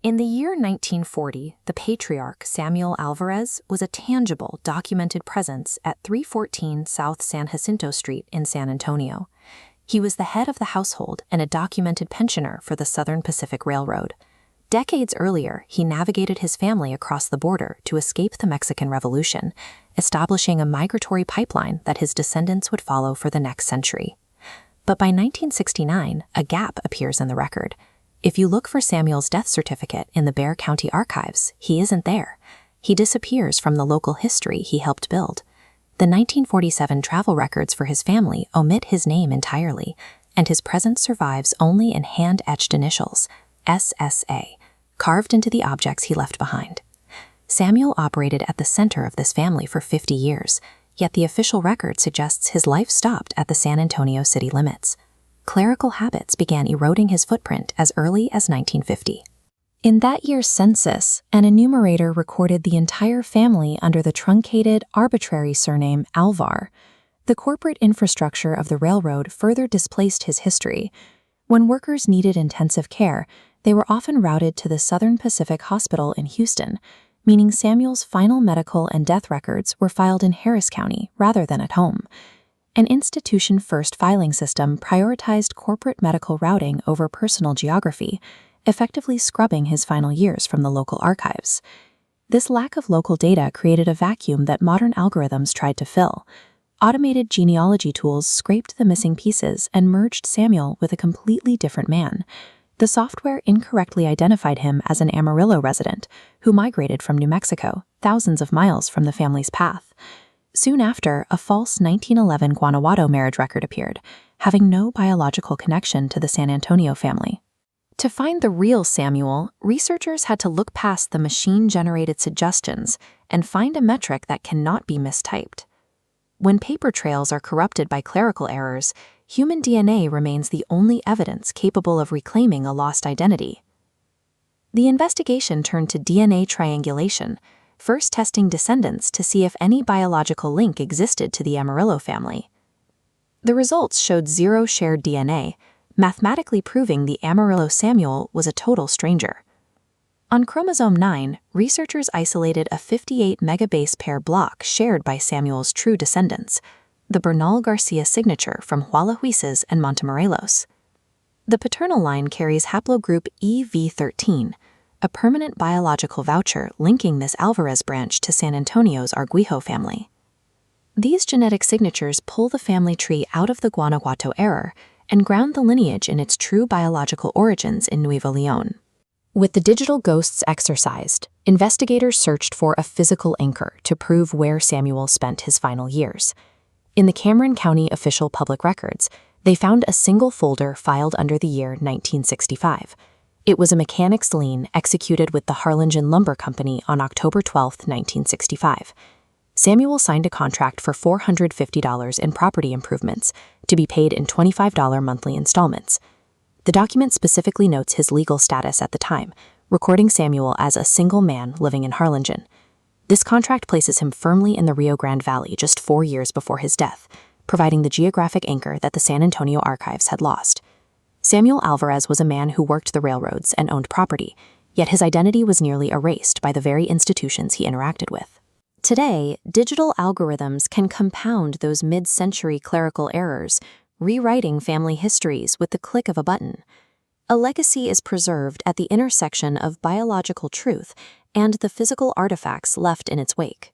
In the year 1940, the patriarch Samuel Alvarez was a tangible, documented presence at 314 South San Jacinto Street in San Antonio. He was the head of the household and a documented pensioner for the Southern Pacific Railroad. Decades earlier, he navigated his family across the border to escape the Mexican Revolution, establishing a migratory pipeline that his descendants would follow for the next century. But by 1969, a gap appears in the record. If you look for Samuel's death certificate in the Bexar County archives, he isn't there. He disappears from the local history he helped build. The 1947 travel records for his family omit his name entirely, and his presence survives only in hand-etched initials, SSA, carved into the objects he left behind. Samuel operated at the center of this family for 50 years, yet the official record suggests his life stopped at the San Antonio city limits. Clerical habits began eroding his footprint as early as 1950. In that year's census, an enumerator recorded the entire family under the truncated, arbitrary surname Alvar. The corporate infrastructure of the railroad further displaced his history. When workers needed intensive care, they were often routed to the Southern Pacific Hospital in Houston, meaning Samuel's final medical and death records were filed in Harris County rather than at home. An institution-first filing system prioritized corporate medical routing over personal geography, effectively scrubbing his final years from the local archives. This lack of local data created a vacuum that modern algorithms tried to fill. Automated genealogy tools scraped the missing pieces and merged Samuel with a completely different man. The software incorrectly identified him as an Amarillo resident who migrated from New Mexico, thousands of miles from the family's path. Soon after, a false 1911 Guanajuato marriage record appeared, having no biological connection to the San Antonio family. To find the real Samuel, researchers had to look past the machine-generated suggestions and find a metric that cannot be mistyped. When paper trails are corrupted by clerical errors, human DNA remains the only evidence capable of reclaiming a lost identity. The investigation turned to DNA triangulation, first testing descendants to see if any biological link existed to the Amarillo family. The results showed zero shared DNA, mathematically proving the Amarillo Samuel was a total stranger. On chromosome 9, researchers isolated a 58 megabase pair block shared by Samuel's true descendants, the Bernal Garcia signature from Hualahuises and Montemorelos. The paternal line carries haplogroup EV13, a permanent biological voucher linking this Alvarez branch to San Antonio's Arguello family. These genetic signatures pull the family tree out of the Guanajuato error and ground the lineage in its true biological origins in Nuevo León. With the digital ghosts exorcised, investigators searched for a physical anchor to prove where Samuel spent his final years. In the Cameron County official public records, they found a single folder filed under the year 1965. It was a mechanics lien executed with the Harlingen Lumber Company on October 12, 1965. Samuel signed a contract for $450 in property improvements to be paid in $25 monthly installments. The document specifically notes his legal status at the time, recording Samuel as a single man living in Harlingen. This contract places him firmly in the Rio Grande Valley just 4 years before his death, providing the geographic anchor that the San Antonio archives had lost. Samuel Alvarez was a man who worked the railroads and owned property, yet his identity was nearly erased by the very institutions he interacted with. Today, digital algorithms can compound those mid-century clerical errors, rewriting family histories with the click of a button. A legacy is preserved at the intersection of biological truth and the physical artifacts left in its wake.